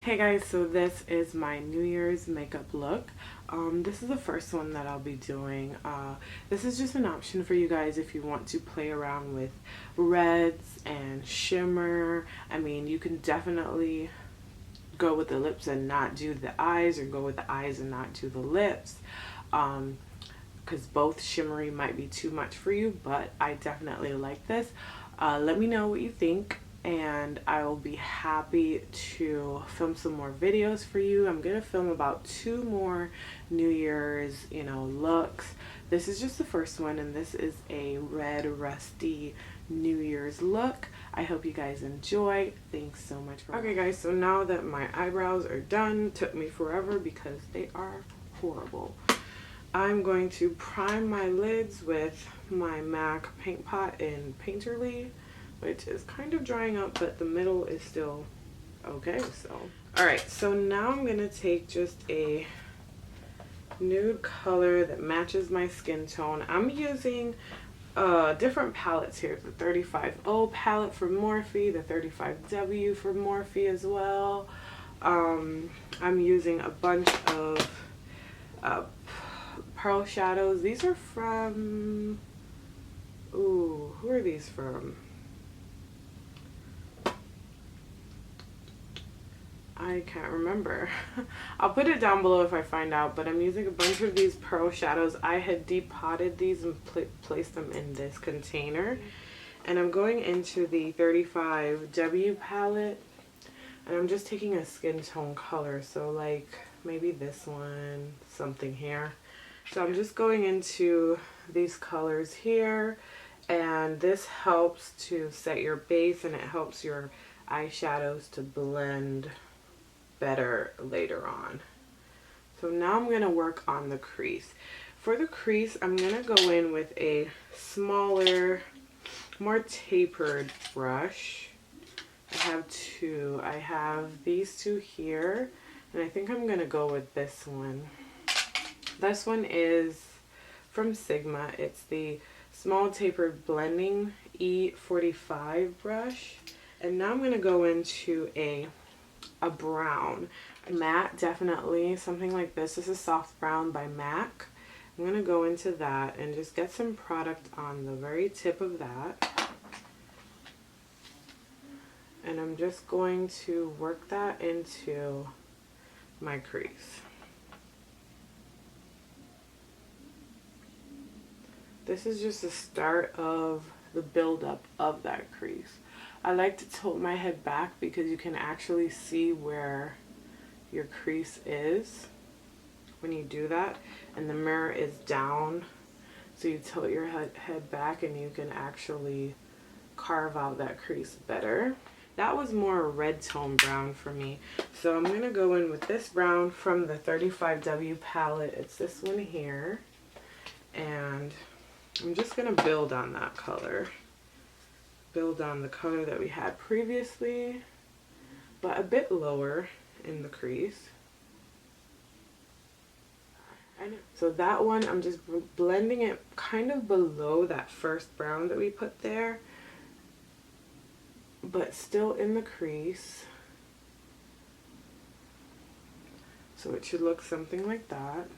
Hey guys, so this is my New Year's makeup look. This is the first one that I'll be doing. This is just an option for you guys if you want to play around with reds and shimmer. I mean, you can definitely go with the lips and not do the eyes, or go with the eyes and not do the lips. Because both shimmery might be too much for you, but I definitely like this. Let me know what you think, and I will be happy to film some more videos for you. I'm gonna film about 2 more New Year's, looks. This is just the first one, and this is a red rusty New Year's look. I hope you guys enjoy. Thanks so much for watching. Okay guys, so now that my eyebrows are done, took me forever because they are horrible. I'm going to prime my lids with my MAC paint pot in Painterly, which is kind of drying up, but the middle is still okay. So alright, so now I'm gonna take just a nude color that matches my skin tone. I'm using different palettes here. The 35O palette for Morphe, the 35W for Morphe as well. I'm using a bunch of pearl shadows. These are from, who are these from? I can't remember. I'll put it down below if I find out, but I'm using a bunch of these pearl shadows. I had depotted these and placed them in this container. And I'm going into the 35W palette, and I'm just taking a skin tone color. So like maybe this one, something here. So I'm just going into these colors here, and this helps to set your base, and it helps your eyeshadows to blend better later on. So now I'm going to work on the crease. For the crease, I'm going to go in with a smaller, more tapered brush. I have 2. I have these 2 here, and I think I'm going to go with this one. This one is from Sigma. It's the small tapered blending E45 brush. And now I'm going to go into a brown. Matte, definitely. Something like this. This is Soft Brown by MAC. I'm going to go into that and just get some product on the very tip of that. And I'm just going to work that into my crease. This is just the start of the buildup of that crease. I like to tilt my head back because you can actually see where your crease is when you do that, and the mirror is down, so you tilt your head back and you can actually carve out that crease better. That was more a red tone brown for me, so I'm going to go in with this brown from the 35W palette. It's this one here, and I'm just going to build on that color. Build on the color that we had previously, but a bit lower in the crease. So that one, I'm just blending it kind of below that first brown that we put there, but still in the crease. So it should look something like that.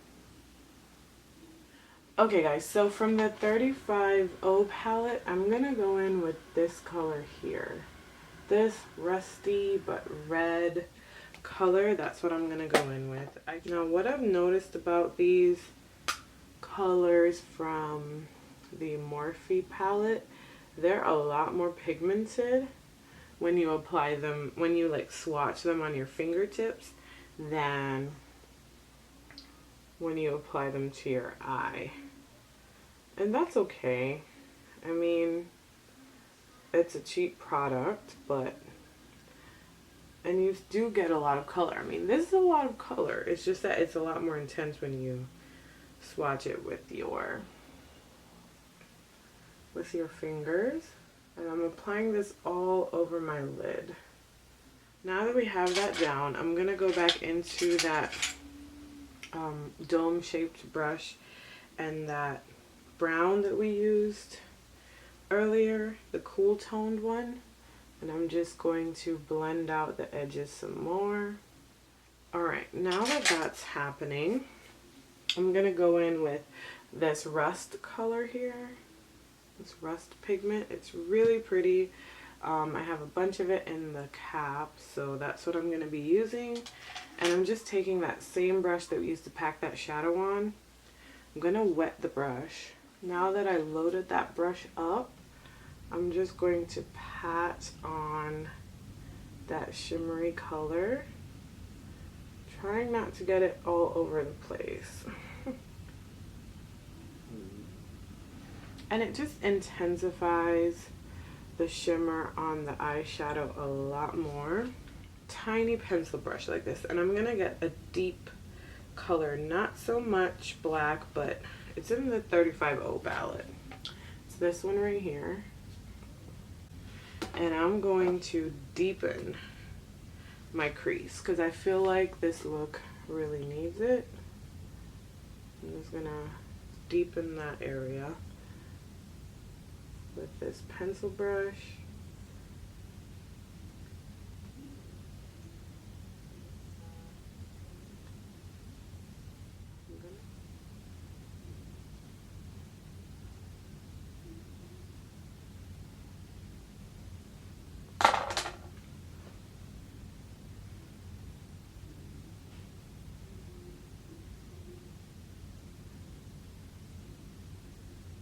Okay guys, so from the 35O palette, I'm going to go in with this color here. This rusty but red color, that's what I'm going to go in with. Now what I've noticed about these colors from the Morphe palette, they're a lot more pigmented when you apply them, when you like swatch them on your fingertips, than when you apply them to your eye. And that's okay. I mean, it's a cheap product, but, and you do get a lot of color. I mean, this is a lot of color. It's just that it's a lot more intense when you swatch it with your fingers. And I'm applying this all over my lid. Now that we have that down, I'm gonna go back into that dome shaped brush and that brown that we used earlier, the cool toned one, and I'm just going to blend out the edges some more. Alright, now that that's happening, I'm going to go in with this rust color here. This rust pigment. It's really pretty. I have a bunch of it in the cap, so that's what I'm going to be using. And I'm just taking that same brush that we used to pack that shadow on. I'm going to wet the brush. Now that I loaded that brush up, I'm just going to pat on that shimmery color, trying not to get it all over the place. And it just intensifies the shimmer on the eyeshadow a lot more. Tiny pencil brush like this, and I'm gonna get a deep color, not so much black, but it's in the 35O palette. It's this one right here. And I'm going to deepen my crease because I feel like this look really needs it. I'm just gonna deepen that area with this pencil brush.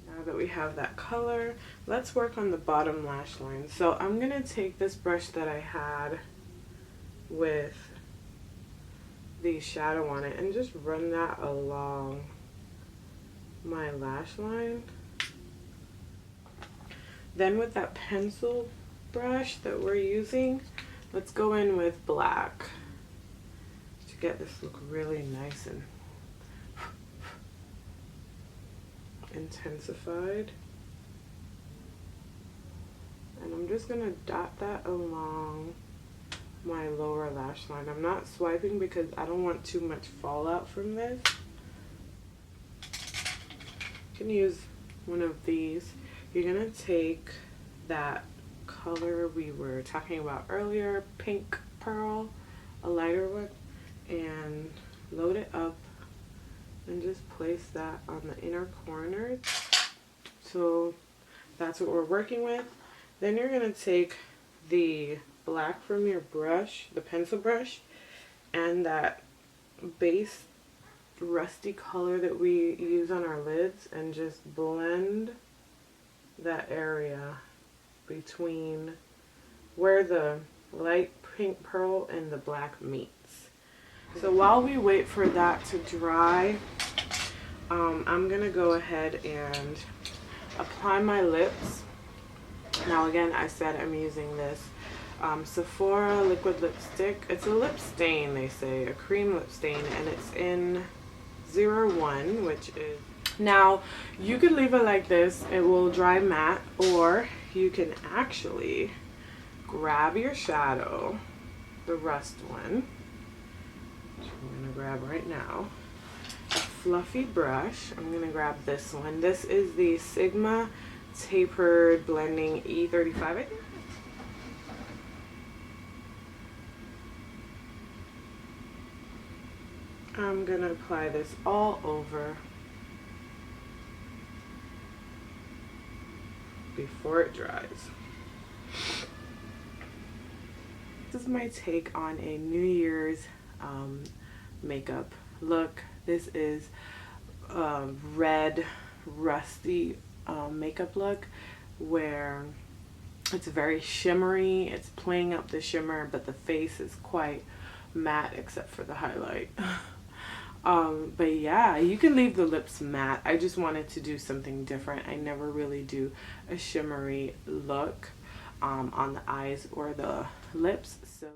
Now that we have that color, let's work on the bottom lash line. So I'm gonna take this brush that I had with the shadow on it and just run that along my lash line. Then with that pencil brush that we're using, let's go in with black to get this look really nice and intensified. And I'm just gonna dot that along my lower lash line. I'm not swiping because I don't want too much fallout from this. You can use one of these. You're gonna take that color we were talking about earlier, pink pearl, a lighter one, and load it up and just place that on the inner corners. So that's what we're working with. Then you're going to take the black from your brush, the pencil brush, and that base rusty color that we use on our lids, and just blend that area between where the light pink pearl and the black meets. So while we wait for that to dry, I'm gonna go ahead and apply my lips. Now again, I said I'm using this Sephora liquid lipstick. It's a lip stain, they say, a cream lip stain, and it's in 01, which is... Now, you could leave it like this, it will dry matte, or you can actually grab your shadow, the rust one, which I'm gonna grab right now, a fluffy brush. I'm gonna grab this one. This is the Sigma Tapered Blending E35, I think. I'm gonna apply this all over before it dries. This is my take on a New Year's makeup look. This is a red, rusty makeup look where it's very shimmery. It's playing up the shimmer, but the face is quite matte except for the highlight. But yeah, you can leave the lips matte. I just wanted to do something different. I never really do a shimmery look on the eyes or the lips. So